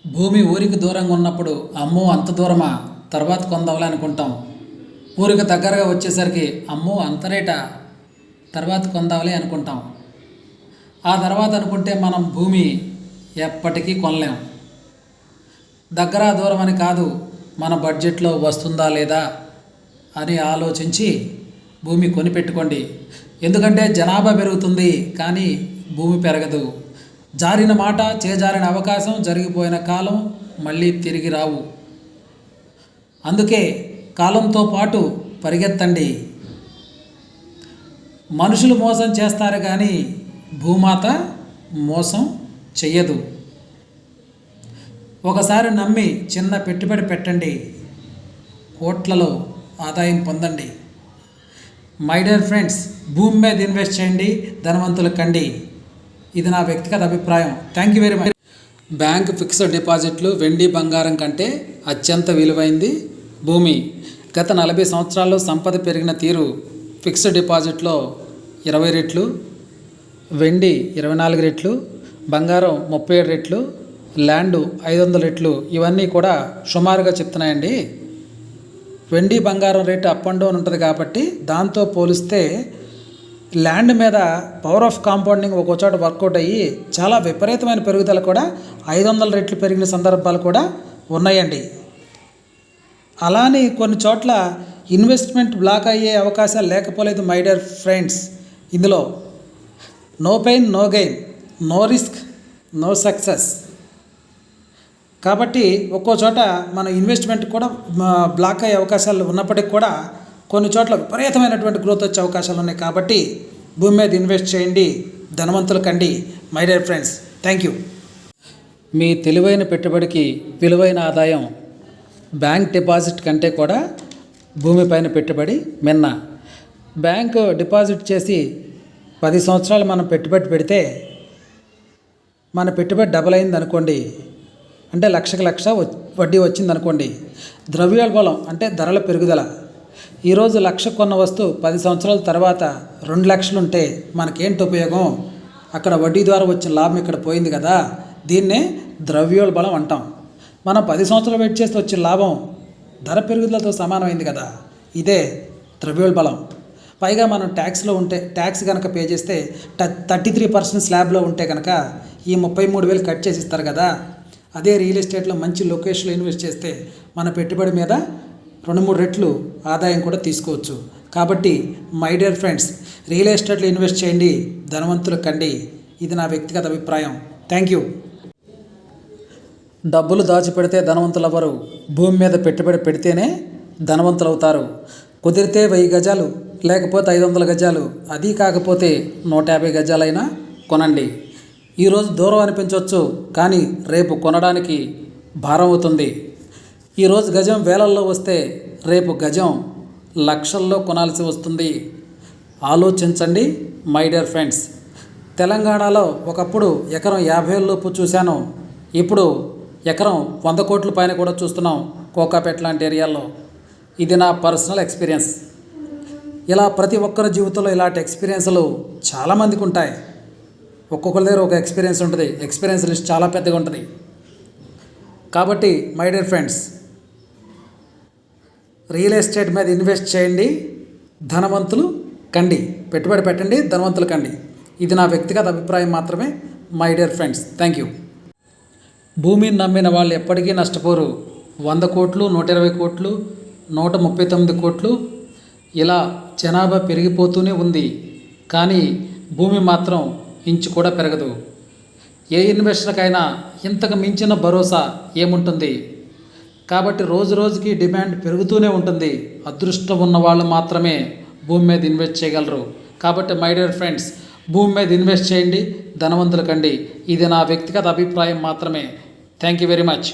భూమి ఊరికి దూరంగా ఉన్నప్పుడు అమ్మో అంత దూరమా, తర్వాత కొందాంలే అనుకుంటాం. ఊరికి దగ్గరగా వచ్చేసరికి అమ్మో అంత రేటా, తర్వాత కొందాంలే అనుకుంటాం. ఆ తర్వాత అనుకుంటే మనం భూమి ఎప్పటికీ కొనలేం. దగ్గర దూరం అని కాదు, మన బడ్జెట్లో వస్తుందా లేదా అని ఆలోచించి భూమి కొనిపెట్టుకోండి. ఎందుకంటే జనాభా పెరుగుతుంది కానీ భూమి పెరగదు. జారిన మాట, చేజారిన అవకాశం, జరిగిపోయిన కాలం మళ్ళీ తిరిగి రావు. అందుకే కాలంతో పాటు పరిగెత్తండి. మనుషులు మోసం చేస్తారు కానీ భూమాత మోసం చెయ్యదు. ఒకసారి నమ్మి చిన్న పెట్టుబడి పెట్టండి, కోట్లలో ఆదాయం పొందండి. మై డియర్ ఫ్రెండ్స్, భూమి మీద ఇన్వెస్ట్ చేయండి, ధనవంతులు కండి. ఇది నా వ్యక్తిగత అభిప్రాయం. Thank you very much. Bank fixed డిపాజిట్లు వెండి బంగారం కంటే అత్యంత విలువైంది భూమి. గత 40 సంవత్సరాల్లో సంపద పెరిగిన తీరు ఫిక్స్డ్ డిపాజిట్లో 20 రెట్లు, వెండి 24 రెట్లు, బంగారం 37 రెట్లు, ల్యాండ్ 500 రెట్లు. ఇవన్నీ కూడా సుమారుగా చెప్తున్నాయండి. వెండి బంగారం రేటు అప్ అండ్ డౌన్ ఉంటుంది కాబట్టి దాంతో పోలిస్తే ల్యాండ్ మీద పవర్ ఆఫ్ కాంపౌండింగ్ ఒక్కో చోట వర్కౌట్ అయ్యి చాలా విపరీతమైన పెరుగుదల కూడా 500 రెట్లు పెరిగిన సందర్భాలు కూడా ఉన్నాయండి. అలానే కొన్ని చోట్ల ఇన్వెస్ట్మెంట్ బ్లాక్ అయ్యే అవకాశాలు లేకపోలేదు మై డియర్ ఫ్రెండ్స్. ఇందులో no pain no gain, no risk no success. కాబట్టి ఒక్కో చోట మన ఇన్వెస్ట్మెంట్ కూడా బ్లాక్ అయ్యే అవకాశాలు ఉన్నప్పటికీ కూడా కొన్ని చోట్ల విపరీతమైనటువంటి గ్రోత్ వచ్చే అవకాశాలు ఉన్నాయి. కాబట్టి భూమి మీద ఇన్వెస్ట్ చేయండి, ధనవంతులు కండి my dear friends. Thank you. మీ తెలివైన పెట్టుబడికి విలువైన ఆదాయం బ్యాంక్ డిపాజిట్ కంటే కూడా భూమిపైన పెట్టుబడి మిన్న. బ్యాంకు డిపాజిట్ చేసి 10 సంవత్సరాలు మనం పెట్టుబడి పెడితే మన పెట్టుబడి డబల్ అయింది అనుకోండి, అంటే లక్షకు లక్ష వడ్డీ వచ్చింది అనుకోండి. ద్రవ్యోల్బణం అంటే ధరల పెరుగుదల. ఈరోజు 1,00,000 కొన్న వస్తువు 10 సంవత్సరాల తర్వాత 2 లక్షలు ఉంటే మనకేంటి ఉపయోగం? అక్కడ వడ్డీ ద్వారా వచ్చిన లాభం ఇక్కడ పోయింది కదా. దీన్నే ద్రవ్యోల్బణం అంటాం. మనం 10 సంవత్సరాలు వెయిట్ చేస్తే వచ్చిన లాభం ధర పెరుగుదలతో సమానమైంది కదా. ఇదే ద్రవ్యోల్బణం. పైగా మనం ట్యాక్స్లో ఉంటే, ట్యాక్స్ కనుక పే చేస్తే 33% స్లాబ్లో ఉంటే కనుక ఈ 33,000 కట్ చేసి ఇస్తారు కదా. అదే రియల్ ఎస్టేట్లో మంచి లొకేషన్లో ఇన్వెస్ట్ చేస్తే మన పెట్టుబడి మీద 2-3 రెట్లు ఆదాయం కూడా తీసుకోవచ్చు. కాబట్టి మై డియర్ ఫ్రెండ్స్, రియల్ ఎస్టేట్లో ఇన్వెస్ట్ చేయండి, ధనవంతులు కండి. ఇది నా వ్యక్తిగత అభిప్రాయం. Thank you. డబ్బులు దాచిపెడితే ధనవంతులు అవ్వరు, భూమి మీద పెట్టుబడి పెడితేనే ధనవంతులు అవుతారు. కుదిరితే 1000 గజాలు, లేకపోతే 500 గజాలు, అది కాకపోతే 150 గజాలైనా కొనండి. ఈరోజు దూరం అనిపించవచ్చు కానీ రేపు కొనడానికి భారం అవుతుంది. ఈరోజు గజం వేలల్లో వస్తే రేపు గజం లక్షల్లో కొనాల్సి వస్తుంది. ఆలోచించండి మై డియర్ ఫ్రెండ్స్. తెలంగాణలో ఒకప్పుడు ఎకరం 50,000 లోపు చూశాను, ఇప్పుడు ఎకరం 100 కోట్ల పైన కూడా చూస్తున్నాం కోకాపేట లాంటి ఏరియాల్లో. ఇది నా పర్సనల్ ఎక్స్పీరియన్స్. ఇలా ప్రతి ఒక్కరి జీవితంలో ఇలాంటి ఎక్స్పీరియన్స్లు చాలామందికి ఉంటాయి. ఒక్కొక్కరి దగ్గర ఒక ఎక్స్పీరియన్స్ ఉంటుంది. ఎక్స్పీరియన్స్ లిస్ట్ చాలా పెద్దగా ఉంటుంది. కాబట్టి my dear friends, real estate మీద ఇన్వెస్ట్ చేయండి, ధనవంతులు కండి. పెట్టుబడి పెట్టండి, ధనవంతులు కండి. ఇది నా వ్యక్తిగత అభిప్రాయం మాత్రమే my dear friends. Thank you. భూమిని నమ్మిన వాళ్ళు ఎప్పటికీ నష్టపోరు. 100 కోట్లు, 120 కోట్లు, 139 కోట్లు ఇలా జనాభా పెరిగిపోతూనే ఉంది. కానీ భూమి మాత్రం ఇంచు కూడా పెరగదు. ఏ ఇన్వెస్టర్కైనా ఇంతకు మించిన భరోసా ఏముంటుంది? కాబట్టి రోజు రోజుకి డిమాండ్ పెరుగుతూనే ఉంటుంది. అదృష్టం ఉన్న వాళ్ళు మాత్రమే భూమి మీద ఇన్వెస్ట్ చేయగలరు. కాబట్టి మై డియర్ ఫ్రెండ్స్, భూమి మీద ఇన్వెస్ట్ చేయండి, ధనవంతులు కండి. ఇది నా వ్యక్తిగత అభిప్రాయం మాత్రమే. Thank you very much.